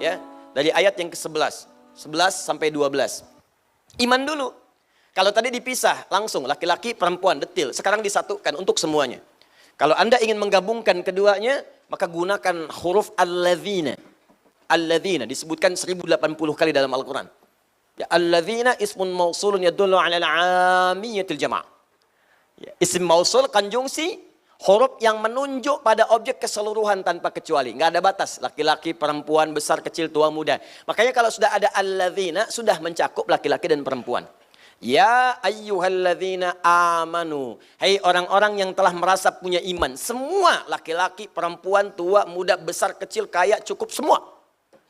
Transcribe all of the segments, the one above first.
ya. Dari ayat yang ke-11, 11 sampai 12. Iman dulu. Kalau tadi dipisah langsung laki-laki, perempuan, detil. Sekarang disatukan untuk semuanya. Kalau Anda ingin menggabungkan keduanya, maka gunakan huruf alladzina. Alladzina disebutkan 1080 kali dalam Al-Quran. Ya, alladzina ismun mausulun yadullu ala al-'amiyatil jama'. Ya, isim mausul konjungsi huruf yang menunjuk pada objek keseluruhan tanpa kecuali. Nggak ada batas. Laki-laki, perempuan, besar, kecil, tua, muda. Makanya kalau sudah ada alladzina, sudah mencakup laki-laki dan perempuan. Ya ayyuhalladzina amanu. Hai orang-orang yang telah merasa punya iman. Semua laki-laki, perempuan, tua, muda, besar, kecil, kaya, cukup semua.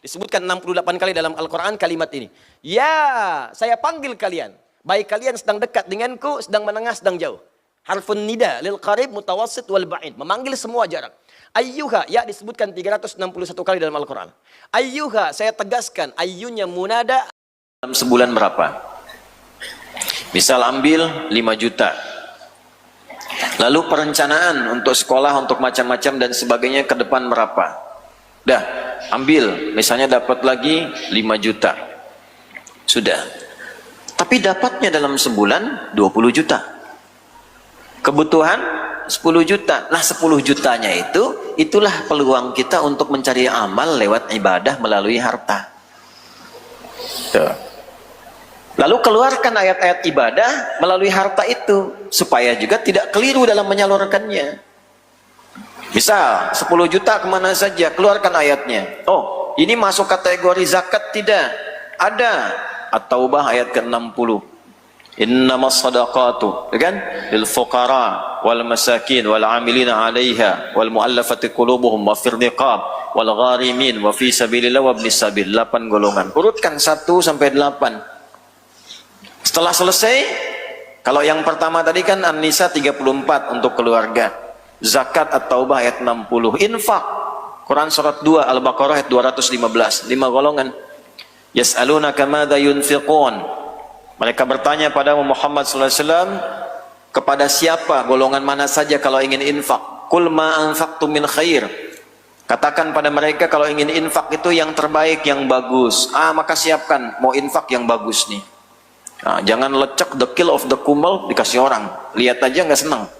Disebutkan 68 kali dalam Al-Quran kalimat ini. Ya, saya panggil kalian. Baik kalian sedang dekat denganku, sedang menengah, sedang jauh. Harfun nida lil qarib mutawassit wal ba'id. Memanggil semua jarak. Ayyuha, ya disebutkan 361 kali dalam Al-Quran. Ayyuha, saya tegaskan. Ayyunya munada. Dalam sebulan berapa? Misal ambil 5 juta. Lalu perencanaan untuk sekolah, untuk macam-macam dan sebagainya ke depan berapa? Dah, ambil. Misalnya dapat lagi 5 juta. Sudah. Tapi dapatnya dalam sebulan 20 juta. Kebutuhan 10 juta. Nah 10 jutanya itulah peluang kita untuk mencari amal lewat ibadah melalui harta. Tuh. Lalu keluarkan ayat-ayat ibadah melalui harta itu. Supaya juga tidak keliru dalam menyalurkannya. Misal 10 juta kemana saja, keluarkan ayatnya. Oh ini masuk kategori zakat tidak? Ada. At-Taubah ayat ke-60. Innamas sadaqatu, kan? Lil fuqara wal masakin wal 'amilina 'alaiha wal mu'allafati qulubuhum wa fir riqab wal gharimin wa fi sabilillah wa ibnis sabil. 8 golongan. Urutkan 1 sampai 8. Setelah selesai, kalau yang pertama tadi kan An-Nisa 34 untuk keluarga. Zakat At-Taubah ayat 60. Infak Quran surat 2 Al-Baqarah ayat 215. 5 golongan. Yas'alunaka madza yunfiqun. Mereka bertanya pada Muhammad SAW, kepada siapa, golongan mana saja kalau ingin infak. Qul ma anfaqtum min khair. Katakan pada mereka kalau ingin infak itu yang terbaik, yang bagus. Maka siapkan, mau infak yang bagus nih. Jangan lecek the kill of the kumel dikasih orang. Lihat aja nggak senang.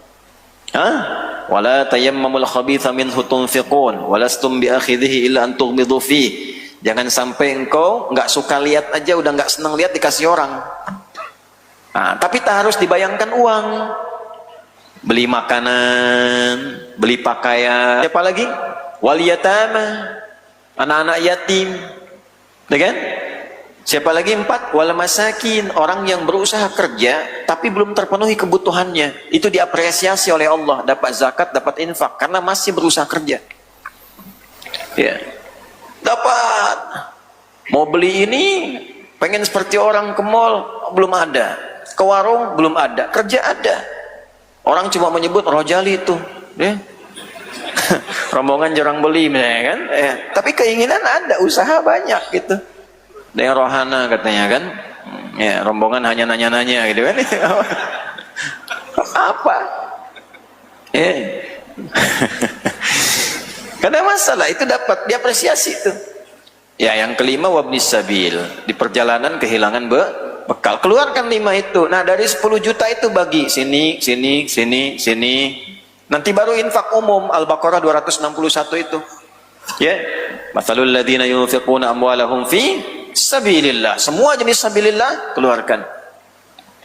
Wala tayammamul khabitha minhu tunfiqun walastum bi akhidhihi illa an tughmidu fihi. Jangan sampai engkau nggak suka lihat aja, udah nggak senang lihat dikasih orang. Tapi tak harus dibayangkan uang. Beli makanan, beli pakaian. Siapa lagi? Wal yatama, anak-anak yatim. Kan? Siapa lagi? 4. Wal masakin, orang yang berusaha kerja tapi belum terpenuhi kebutuhannya. Itu diapresiasi oleh Allah. Dapat zakat, dapat infak karena masih berusaha kerja. Ya. Dapat. Mau beli ini, pengen seperti orang ke mall, belum ada. Ke warung, belum ada. Kerja ada. Orang cuma menyebut Rojali itu. Ya. Rombongan jarang beli, kan? Tapi keinginan ada, usaha banyak gitu. Dengan rohana katanya kan. Ya, rombongan hanya nanya-nanya gitu kan. Apa? Karena masalah itu dapat diapresiasi itu. Ya, yang kelima wabnis sabil, di perjalanan kehilangan bekal. Keluarkan 5 itu. Nah, dari 10 juta itu bagi sini, sini, sini, sini. Nanti baru infak umum Al-Baqarah 261 itu. Ya. Matsalul ladzina yunfiquna amwalahum fi sabilillah. Semua jenis sabilillah keluarkan.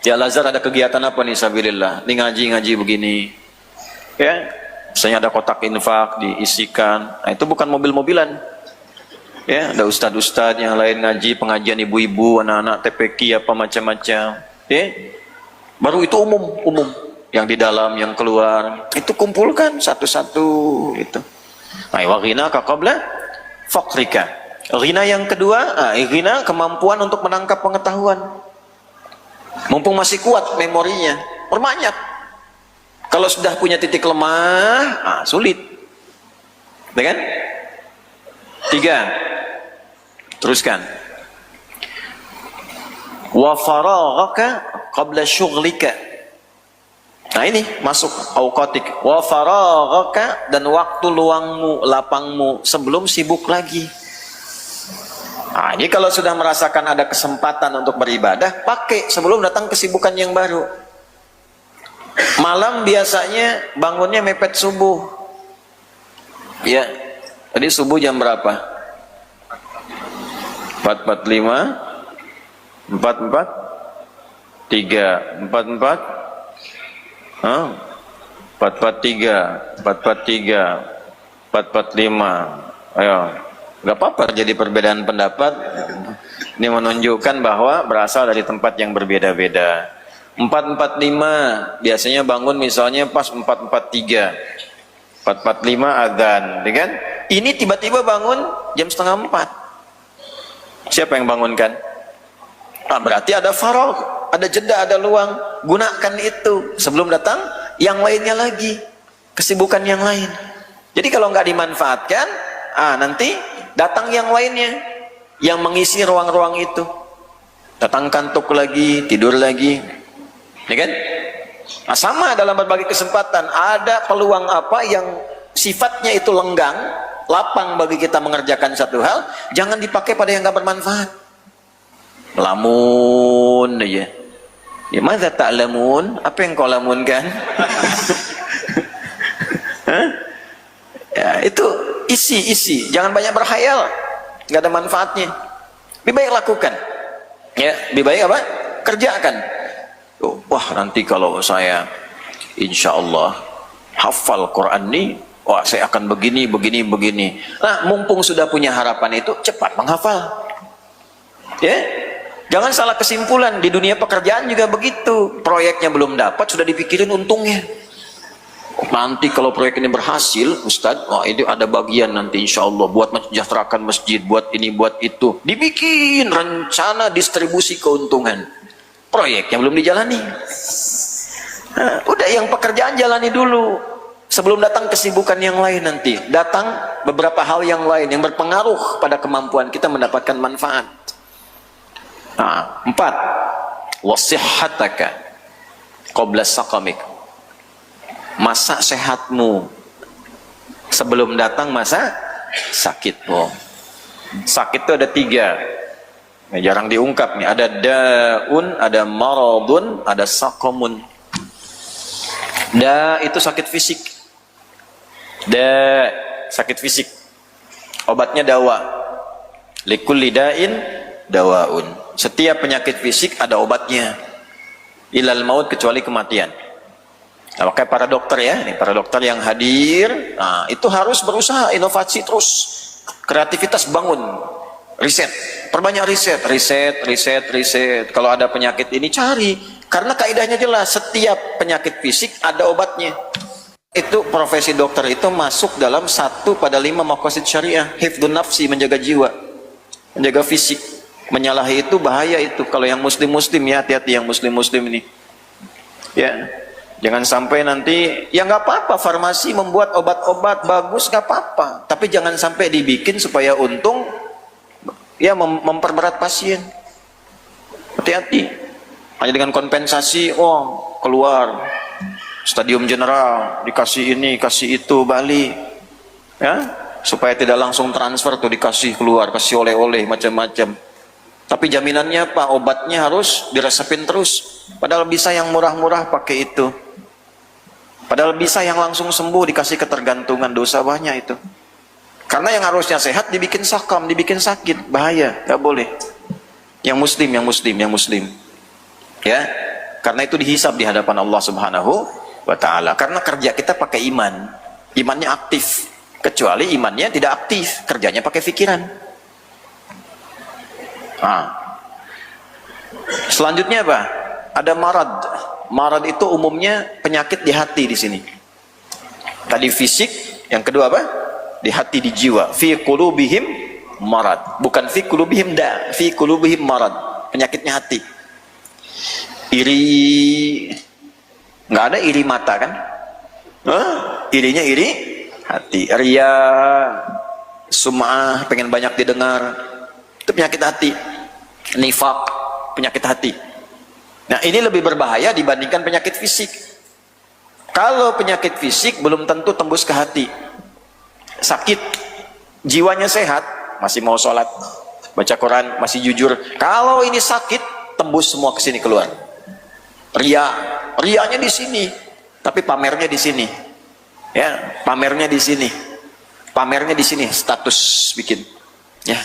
Di Al-Azhar ada kegiatan apa nih sabilillah? Ini ngaji-ngaji begini. Ya. Misalnya ada kotak infak diisikan. Nah, itu bukan mobil-mobilan. Ya, ada ustadz-ustadz yang lain ngaji, pengajian ibu-ibu, anak-anak TPQ apa macam-macam. Ya. Baru itu umum. Yang di dalam, yang keluar. Itu kumpulkan satu-satu gitu. Nah, wa ghina ka qabla faqrika. Ghina yang kedua, ghina kemampuan untuk menangkap pengetahuan. Mumpung masih kuat memorinya, perbanyak. Kalau sudah punya titik lemah, sulit. Ya kan? 3. Teruskan. Wa faraghaka qabla syughlika. Nah ini masuk auqatik. Wa faraghaka, dan waktu luangmu, lapangmu sebelum sibuk lagi. Nah, ini kalau sudah merasakan ada kesempatan untuk beribadah, pakai sebelum datang kesibukan yang baru. Malam biasanya bangunnya mepet subuh. Ya, tadi subuh jam berapa? 4.45, 4.43, 4.43, 4.45. Ayo, nggak apa-apa jadi perbedaan pendapat. Ini menunjukkan bahwa berasal dari tempat yang berbeda-beda. 4.45 biasanya bangun misalnya pas 4.43, 4.45 adzan, ya kan? Ini tiba-tiba bangun jam setengah 4. Siapa yang bangunkan? Nah, berarti ada faragh, ada jeda, ada luang. Gunakan itu sebelum datang yang lainnya lagi, kesibukan yang lain. Jadi kalau nggak dimanfaatkan, nanti datang yang lainnya yang mengisi ruang-ruang itu. Datang kantuk lagi, tidur lagi, ya kan? Nah, sama dalam berbagai kesempatan ada peluang apa yang sifatnya itu lenggang, lapang bagi kita mengerjakan satu hal, jangan dipakai pada yang nggak bermanfaat. Lamun aja. Ya, madza ta'lamun? Apa yang kau lamunkan? Ya, itu isi. Jangan banyak berkhayal, nggak ada manfaatnya. Lebih baik lakukan. Ya, lebih baik apa? Kerjakan. Wah, nanti kalau saya insya Allah hafal Quran nih, wah saya akan begini. Nah, mumpung sudah punya harapan itu, cepat menghafal. Ya, jangan salah kesimpulan. Di dunia pekerjaan juga begitu. Proyeknya belum dapat, sudah dipikirin untungnya. Nanti kalau proyek ini berhasil, Ustadz, wah ini ada bagian nanti insya Allah buat mensejahterakan masjid, buat ini, buat itu. Dibikin rencana distribusi keuntungan. Proyeknya belum dijalani. Nah, udah yang pekerjaan jalani dulu. Sebelum datang kesibukan yang lain nanti. Datang beberapa hal yang lain yang berpengaruh pada kemampuan kita mendapatkan manfaat. Nah, 4. Wasihhataka qabla saqamik. Masa sehatmu sebelum datang masa sakitmu. Sakit itu ada 3. Nah, jarang diungkap nih. Ada daun, ada maradun, ada saqamun. Da itu sakit fisik. Sakit fisik. Obatnya dawa. Likulli da'in dawaun. Setiap penyakit fisik ada obatnya. Ilal maut, kecuali kematian. Nah, makanya para dokter ya, nih para dokter yang hadir, nah itu harus berusaha inovasi terus, kreativitas bangun, riset, perbanyak riset. Kalau ada penyakit ini cari, karena kaidahnya jelas, setiap penyakit fisik ada obatnya. Itu profesi dokter itu masuk dalam 1/5 maqasid syariah, hifdzun nafsi, menjaga jiwa, menjaga fisik. Menyalahi itu bahaya itu. Kalau yang muslim ya, hati-hati yang muslim ini. Ya. Jangan sampai nanti, ya nggak apa-apa farmasi membuat obat-obat bagus, nggak apa-apa. Tapi jangan sampai dibikin supaya untung, ya memperberat pasien. Hati-hati. Hanya dengan kompensasi, keluar Stadium General, dikasih ini, kasih itu, balik. Ya, supaya tidak langsung transfer tuh dikasih keluar, kasih oleh-oleh macam-macam. Tapi jaminannya apa? Obatnya harus diresepin terus. Padahal bisa yang murah-murah pakai itu. Padahal bisa yang langsung sembuh dikasih ketergantungan, dosa banyak itu. Karena yang harusnya sehat dibikin sakam, dibikin sakit, bahaya, nggak boleh. Yang muslim. Ya, karena itu dihisab di hadapan Allah Subhanahu wa Ta'ala. Karena kerja kita pakai iman, imannya aktif. Kecuali imannya tidak aktif, kerjanya pakai pikiran. Nah, selanjutnya apa? Ada marad. Marad itu umumnya penyakit di hati di sini. Tadi fisik, yang kedua apa? Di hati, di jiwa. Fi qulubihim marad. Bukan fi qulubihim fi qulubihim marad. Penyakitnya hati. Iri, nggak ada iri mata kan? Irinya iri hati. Ria, sum'ah, pengen banyak didengar. Itu penyakit hati. Nifaq, penyakit hati. Nah, ini lebih berbahaya dibandingkan penyakit fisik. Kalau penyakit fisik belum tentu tembus ke hati. Sakit, jiwanya sehat, masih mau sholat, baca Quran masih jujur. Kalau ini sakit, tembus semua ke sini keluar. Rianya di sini, tapi pamernya di sini. Ya, pamernya di sini. Pamernya di sini, status bikin. Ya.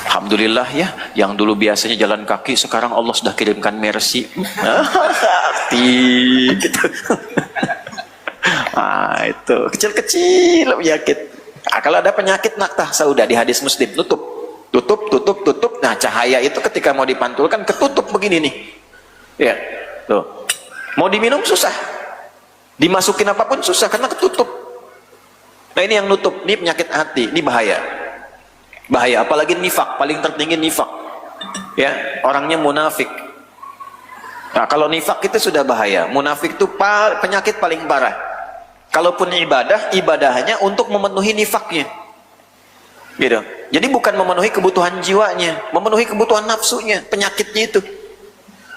Alhamdulillah ya, yang dulu biasanya jalan kaki sekarang Allah sudah kirimkan mercy. Gitu. Itu kecil-kecil penyakit. Kalau ada penyakit naktah sauda di hadis Muslim, tutup. Nah, cahaya itu ketika mau dipantulkan ketutup begini nih. Ya, tuh. Mau diminum susah. Dimasukin apapun susah karena ketutup. Nah, ini yang nutup, ini penyakit hati, ini bahaya. Bahaya, apalagi nifak, paling tertinggi nifak. Ya, orangnya munafik. Nah, kalau nifak itu sudah bahaya. Munafik itu penyakit paling parah. Kalaupun ibadahnya untuk memenuhi nifaknya. Gitu. Jadi bukan memenuhi kebutuhan jiwanya, memenuhi kebutuhan nafsunya, penyakitnya itu.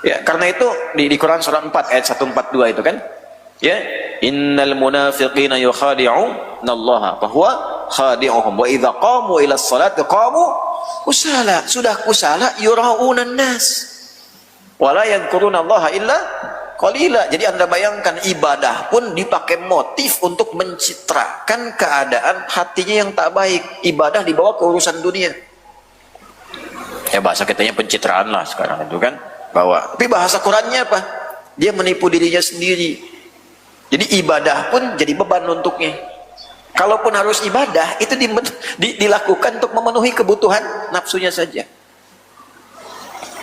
Ya, karena itu di Quran surah 4 ayat 142 itu kan. Ya, innal munafiqina yukhadi'unallaha fa huwa khadi'uhum wa idza qamu ila sholati qamu kusala. Sudah kusala yura'unan nas wala yadhkurunallaha illa qalila. Jadi Anda bayangkan ibadah pun dipakai motif untuk mencitrakan keadaan hatinya yang tak baik. Ibadah dibawa ke urusan dunia. Ya, bahasa kitanya pencitraan lah sekarang itu kan. Tapi bahasa Qurannya apa? Dia menipu dirinya sendiri. Jadi ibadah pun jadi beban untuknya. Kalaupun harus ibadah, itu dilakukan untuk memenuhi kebutuhan nafsunya saja.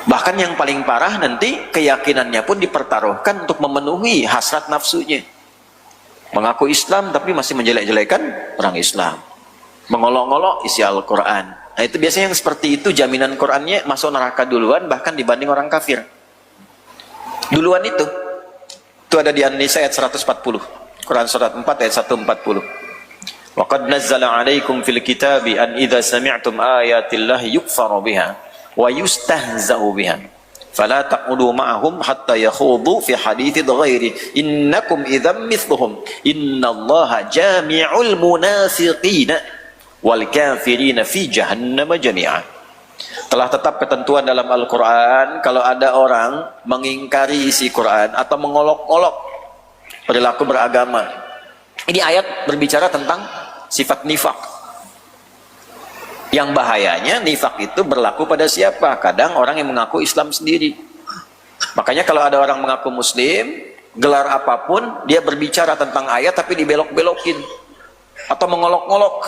Bahkan yang paling parah nanti keyakinannya pun dipertaruhkan untuk memenuhi hasrat nafsunya. Mengaku Islam tapi masih menjelek-jelekan orang Islam. Mengolok-olok isi Al-Quran. Nah, itu biasanya yang seperti itu jaminan Qurannya masuk neraka duluan bahkan dibanding orang kafir. Duluan itu. Itu ada di An-Nisa ayat 140. Quran surat 4 ayat 140. Wa qad nazzala 'alaikum fil kitabi an idza sami'tum ayatillahi yukfaru biha wa yustahza'u biha fala taqudu ma'ahum hatta yakhudu fi haditsin ghairi innakum idzam mithluhum innallaha jami'ul munafiqina wal kafirina fi jahannam jami'a. Telah tetap ketentuan dalam Al-Quran, kalau ada orang mengingkari isi Quran atau mengolok-olok perilaku beragama. Ini ayat berbicara tentang sifat nifak. Yang bahayanya nifak itu berlaku pada siapa? Kadang orang yang mengaku Islam sendiri. Makanya kalau ada orang mengaku Muslim, gelar apapun, dia berbicara tentang ayat tapi dibelok-belokin. Atau mengolok-olok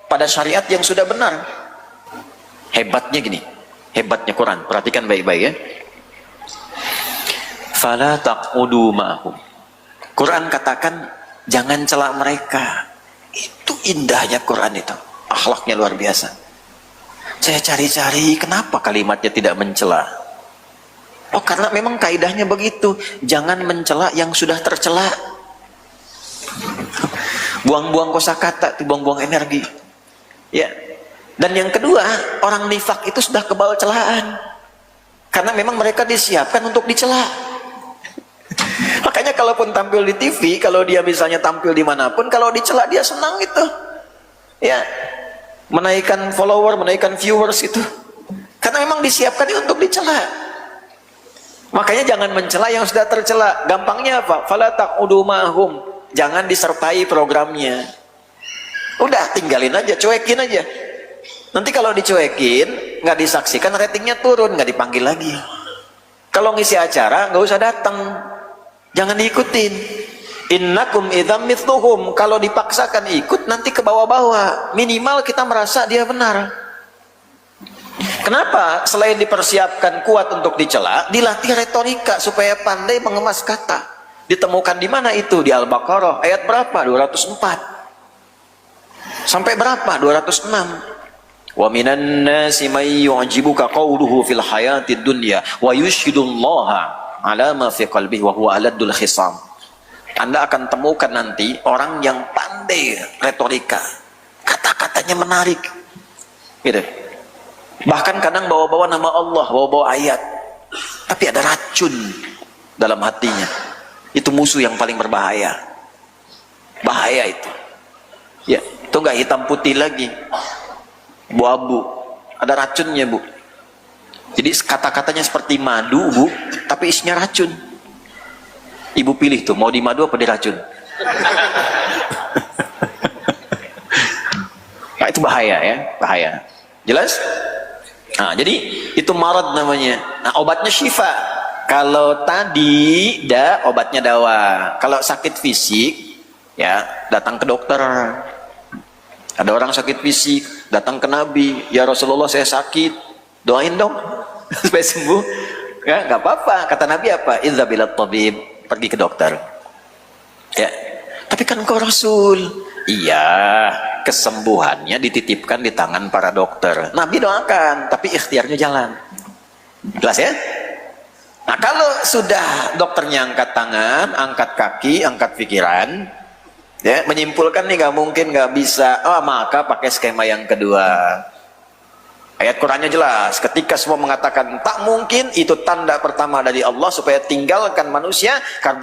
pada syariat yang sudah benar. Hebatnya gini, hebatnya Quran, perhatikan baik-baik ya. Fala taqudu ma'hum. Quran katakan jangan cela mereka. Itu indahnya Quran itu, akhlaknya luar biasa. Saya cari-cari kenapa kalimatnya tidak mencela. Oh, karena memang kaidahnya begitu, jangan mencela yang sudah tercela. Buang-buang kosakata, buang-buang energi. Ya. Dan yang kedua, orang nifak itu sudah kebal celaan. Karena memang mereka disiapkan untuk dicela. Makanya kalaupun tampil di TV, kalau dia misalnya tampil dimanapun, kalau dicela dia senang itu. Ya, menaikkan follower, menaikkan viewers itu. Karena memang disiapkan untuk dicela. Makanya jangan mencela yang sudah tercela. Gampangnya apa? Fala taqudu ma'hum. Jangan disertai programnya. Udah, tinggalin aja, cuekin aja. Nanti kalau dicuekin, nggak disaksikan, ratingnya turun, nggak dipanggil lagi. Kalau ngisi acara, nggak usah datang, jangan diikutin. Innakum idzam mithluhum. Kalau dipaksakan ikut, nanti ke bawah-bawah. Minimal kita merasa dia benar. Kenapa? Selain dipersiapkan kuat untuk dicela, dilatih retorika supaya pandai mengemas kata. Ditemukan di mana itu? Di Al-Baqarah ayat berapa? 204. Sampai berapa? 206. Wa minan nasi may yu'jibuka qawluhu fil hayatid dunya wa yushhidullaha ala ma fi qalbihi wa huwa aladul khisam. Anda akan temukan nanti orang yang pandai retorika, kata-katanya menarik gitu. Bahkan kadang bawa-bawa nama Allah, bawa-bawa ayat, tapi ada racun dalam hatinya. Itu musuh yang paling berbahaya. Bahaya itu. Ya, itu enggak hitam putih lagi, abu-abu. ada racunnya, Bu. Jadi kata-katanya seperti madu, Bu, tapi isinya racun. Ibu pilih tuh, mau di madu apa di racun? Nah, itu bahaya ya, bahaya. Jelas? Nah, jadi itu marad namanya. Nah, obatnya syifa. Kalau tadi obatnya dawa. Kalau sakit fisik, ya datang ke dokter. Ada orang sakit fisik, datang ke Nabi, ya Rasulullah saya sakit, doain dong supaya sembuh. Ya, nggak apa-apa. Kata Nabi apa? Idza bilat tabib, pergi ke dokter. Ya. Tapi kan engkau Rasul. Iya, kesembuhannya dititipkan di tangan para dokter. Nabi doakan, tapi ikhtiarnya jalan. Jelas ya? Nah, kalau sudah dokternya angkat tangan, angkat kaki, angkat pikiran, ya, menyimpulkan nih nggak mungkin, nggak bisa, maka pakai skema yang kedua. Ayat Qurannya jelas, ketika semua mengatakan tak mungkin, itu tanda pertama dari Allah supaya tinggalkan manusia karena